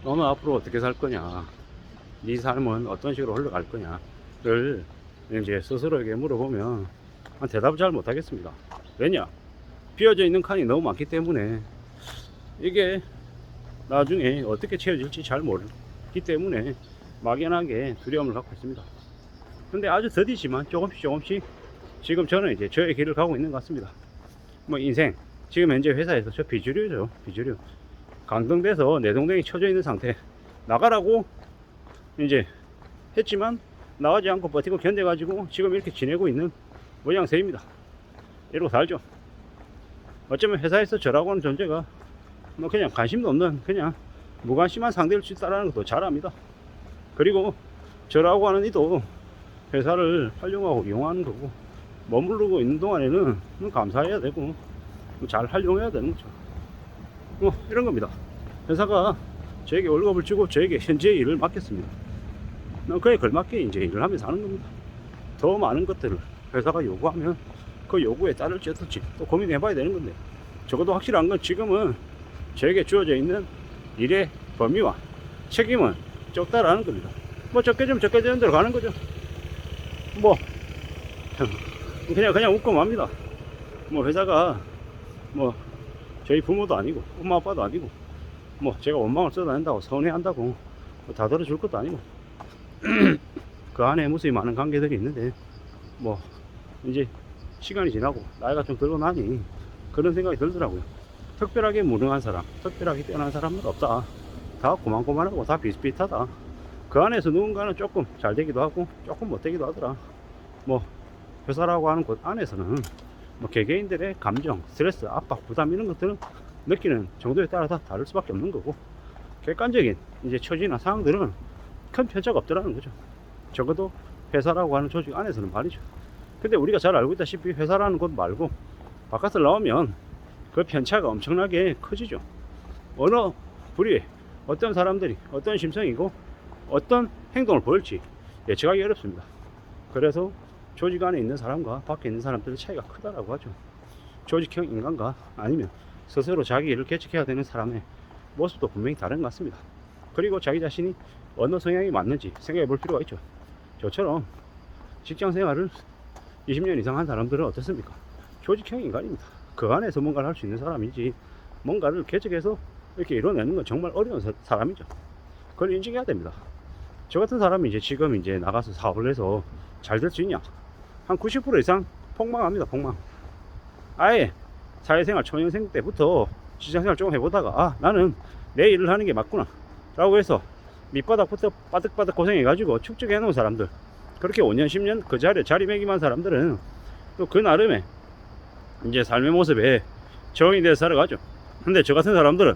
너는 앞으로 어떻게 살 거냐, 네 삶은 어떤 식으로 흘러갈 거냐를 이제 스스로에게 물어보면 대답을 잘 못하겠습니다. 왜냐? 비어져 있는 칸이 너무 많기 때문에 이게 나중에 어떻게 채워질지 잘 모르기 때문에 막연하게 두려움을 갖고 있습니다. 근데 아주 더디지만 조금씩 지금 저는 이제 저의 길을 가고 있는 것 같습니다. 뭐 인생, 지금 현재 회사에서 저 비주류죠. 비주류. 강등돼서 내동댕이 쳐져 있는 상태. 나가라고 이제 했지만 나가지 않고 버티고 견뎌가지고 지금 이렇게 지내고 있는 모양새입니다. 이러고 살죠. 어쩌면 회사에서 저라고 하는 존재가 뭐 그냥 관심도 없는 그냥 무관심한 상대일 수 있다는 것도 잘 압니다. 그리고 저라고 하는 이도 회사를 활용하고 이용하는 거고, 머무르고 있는 동안에는 감사해야 되고 잘 활용해야 되는 거죠. 뭐 이런 겁니다. 회사가 저에게 월급을 주고 저에게 현재 일을 맡겼습니다. 그에 걸맞게 이제 일을 하면서 하는 겁니다. 더 많은 것들을 회사가 요구하면 그 요구에 따를지 어떨지 또 고민해 봐야 되는 건데, 적어도 확실한 건 지금은 저에게 주어져 있는 일의 범위와 책임은 적다라는 겁니다. 뭐 적게 좀 적게 되는 대로 가는 거죠. 뭐 그냥 웃고 맙니다. 뭐 회사가 뭐 저희 부모도 아니고 엄마 아빠도 아니고 뭐 제가 원망을 써다닌다고 서운해한다고 뭐 다 들어줄 것도 아니고 그 안에 무수히 많은 관계들이 있는데, 뭐 이제 시간이 지나고 나이가 좀 들고 나니 그런 생각이 들더라고요. 특별하게 무능한 사람, 특별하게 뛰어난 사람은 없다. 다 고만고만하고 다 비슷비슷하다. 그 안에서 누군가는 조금 잘 되기도 하고 조금 못 되기도 하더라. 뭐 회사라고 하는 곳 안에서는 뭐 개개인들의 감정, 스트레스, 압박, 부담 이런 것들은 느끼는 정도에 따라 다 다를 수밖에 없는 거고, 객관적인 이제 처지나 상황들은 큰 편차가 없더라는 거죠. 적어도 회사라고 하는 조직 안에서는 말이죠. 근데 우리가 잘 알고 있다시피 회사라는 곳 말고 바깥을 나오면 그 편차가 엄청나게 커지죠. 어느 부류에 어떤 사람들이 어떤 심성이고 어떤 행동을 보일지 예측하기 어렵습니다. 그래서 조직 안에 있는 사람과 밖에 있는 사람들의 차이가 크다라고 하죠. 조직형 인간과 아니면 스스로 자기 일을 개척해야 되는 사람의 모습도 분명히 다른 것 같습니다. 그리고 자기 자신이 어느 성향이 맞는지 생각해 볼 필요가 있죠. 저처럼 직장 생활을 20년 이상 한 사람들은 어떻습니까? 조직형 인간입니다. 그 안에서 뭔가를 할 수 있는 사람이지 뭔가를 개척해서 이렇게 이뤄내는 건 정말 어려운 사람이죠. 그걸 인정해야 됩니다. 저 같은 사람이 이제 지금 이제 나가서 사업을 해서 잘 될 수 있냐? 한 90% 이상 폭망합니다. 폭망. 아예 사회생활 초년생 때부터 직장생활 조금 해보다가 나는 내 일을 하는 게 맞구나 라고 해서 밑바닥부터 바득바득 고생해가지고 축적해 놓은 사람들, 그렇게 5년 10년 그 자리에 자리매김한 사람들은 또 그 나름의 이제 삶의 모습에 적응이 돼서 살아가죠. 근데 저 같은 사람들은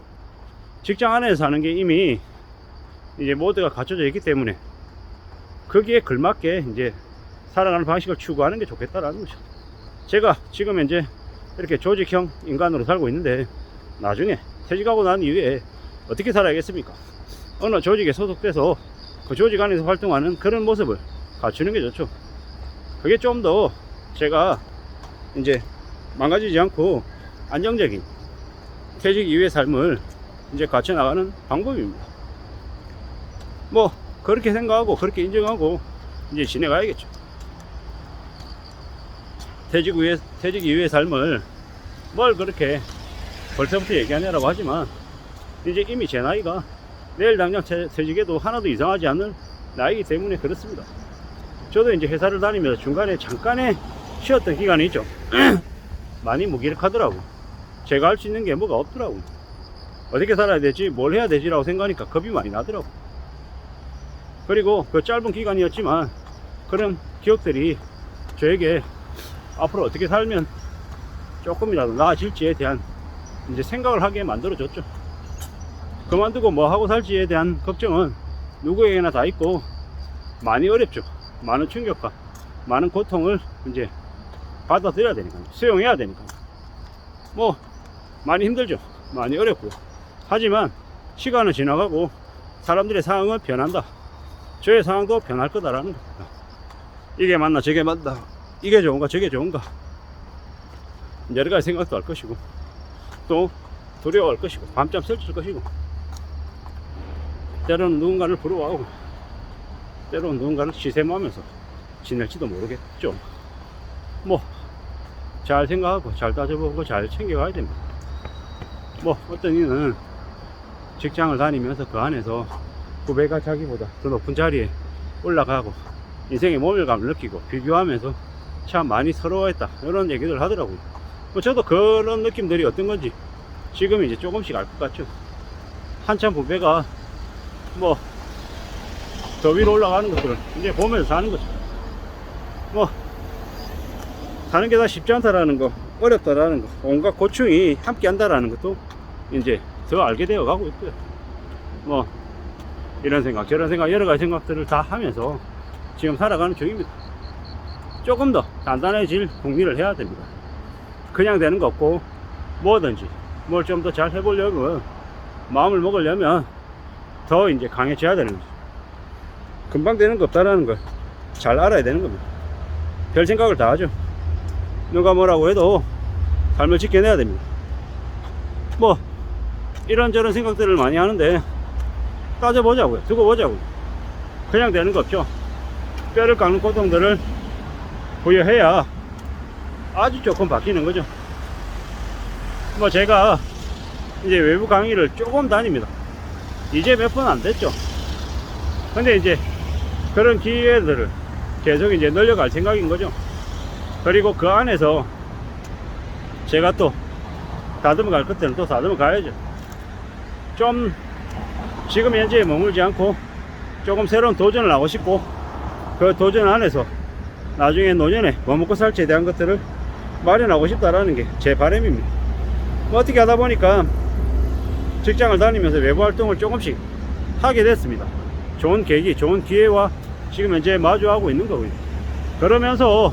직장 안에서 사는 게 이미 이제 모두가 갖춰져 있기 때문에 거기에 걸맞게 이제 살아가는 방식을 추구하는 게 좋겠다라는 거죠. 제가 지금 현재 이렇게 조직형 인간으로 살고 있는데 나중에 퇴직하고 난 이후에 어떻게 살아야겠습니까? 어느 조직에 소속돼서 그 조직 안에서 활동하는 그런 모습을 갖추는 게 좋죠. 그게 좀 더 제가 이제 망가지지 않고 안정적인 퇴직 이후의 삶을 이제 갖춰 나가는 방법입니다. 뭐 그렇게 생각하고 그렇게 인정하고 이제 지내가야겠죠. 퇴직 이후의 삶을 뭘 그렇게 벌써부터 얘기하냐라고 하지만 이제 이미 제 나이가 내일 당장 퇴직해도 하나도 이상하지 않을 나이기 때문에 그렇습니다. 저도 이제 회사를 다니면서 중간에 잠깐의 쉬었던 기간이 있죠. 많이 무기력하더라고. 제가 할 수 있는 게 뭐가 없더라고. 어떻게 살아야 되지, 뭘 해야 되지라고 생각하니까 겁이 많이 나더라고. 그리고 그 짧은 기간이었지만 그런 기억들이 저에게 앞으로 어떻게 살면 조금이라도 나아질지에 대한 이제 생각을 하게 만들어줬죠. 그만두고 뭐 하고 살지에 대한 걱정은 누구에게나 다 있고 많이 어렵죠. 많은 충격과 많은 고통을 이제 받아들여야 되니까요. 수용해야 되니까요. 뭐 많이 힘들죠. 많이 어렵고요. 하지만 시간은 지나가고 사람들의 상황은 변한다. 저의 상황도 변할 거다라는 겁니다. 이게 맞나 저게 맞나, 이게 좋은가 저게 좋은가, 여러 가지 생각도 할 것이고 또 두려워할 것이고 밤잠 설칠 것이고 때로는 누군가를 부러워하고 때로는 누군가를 시샘하면서 지낼지도 모르겠죠. 뭐 잘 생각하고 잘 따져보고 잘 챙겨가야 됩니다. 뭐 어떤 이는 직장을 다니면서 그 안에서 후배가 자기보다 더 높은 자리에 올라가고 인생의 모멸감을 느끼고 비교하면서 참 많이 서러워했다, 이런 얘기를 하더라고요. 뭐 저도 그런 느낌들이 어떤 건지 지금 이제 조금씩 알 것 같죠. 한참 후배가 뭐 더 위로 올라가는 것들을 이제 보면서 사는 거죠. 뭐 사는 게 다 쉽지 않다라는 거, 어렵다라는 거, 온갖 고충이 함께 한다라는 것도 이제 더 알게 되어 가고 있고요. 뭐 이런 생각 저런 생각 여러 가지 생각들을 다 하면서 지금 살아가는 중입니다. 조금 더 단단해질 국리를 해야 됩니다. 그냥 되는 거 없고 뭐든지 뭘 좀 더 잘 해보려면, 마음을 먹으려면 더 이제 강해져야 되는 거죠. 금방 되는 거 없다라는 걸 잘 알아야 되는 겁니다. 별 생각을 다 하죠. 누가 뭐라고 해도 삶을 지켜내야 됩니다. 뭐 이런저런 생각들을 많이 하는데 따져보자고요. 두고 보자고요. 그냥 되는 거 없죠. 뼈를 깎는 고통들을 부여해야 아주 조금 바뀌는 거죠. 뭐 제가 이제 외부 강의를 조금 다닙니다. 이제 몇 번 안 됐죠. 근데 이제 그런 기회들을 계속 이제 늘려갈 생각인 거죠. 그리고 그 안에서 제가 또 다듬어 갈 것들은 또 다듬어 가야죠. 좀 지금 현재에 머물지 않고 조금 새로운 도전을 하고 싶고, 그 도전 안에서 나중에 노년에 뭐 먹고 살지에 대한 것들을 마련하고 싶다라는 게 제 바람입니다. 뭐 어떻게 하다 보니까 직장을 다니면서 외부 활동을 조금씩 하게 됐습니다. 좋은 계기, 좋은 기회와 지금 현재 마주하고 있는 거고요. 그러면서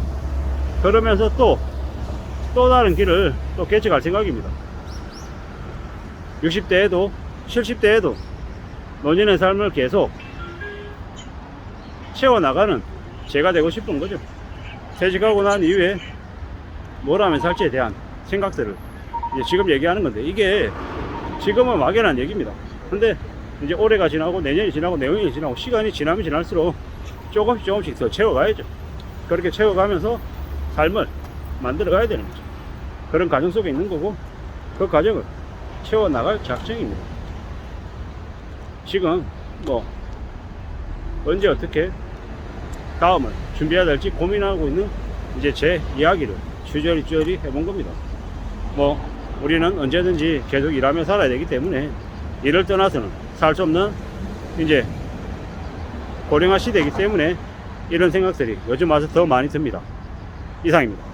또 다른 길을 또 개척할 생각입니다. 60대에도 70대에도 노년의 삶을 계속 채워나가는 제가 되고 싶은 거죠. 퇴직하고 난 이후에 뭘 하면 살지에 대한 생각들을 이제 지금 얘기하는 건데, 이게 지금은 막연한 얘기입니다. 근데 이제 올해가 지나고 내년이 지나고 내년이 지나고 시간이 지나면 지날수록 조금씩 더 채워가야죠. 그렇게 채워가면서 삶을 만들어 가야 되는 거죠. 그런 과정 속에 있는 거고, 그 과정을 채워나갈 작정입니다. 지금 뭐 언제 어떻게 다음을 준비해야 될지 고민하고 있는 이제 제 이야기를 주저리 해본 겁니다. 뭐 우리는 언제든지 계속 일하며 살아야 되기 때문에 일을 떠나서는 살 수 없는 이제 고령화 시대이기 때문에 이런 생각들이 요즘 와서 더 많이 듭니다. 이상입니다.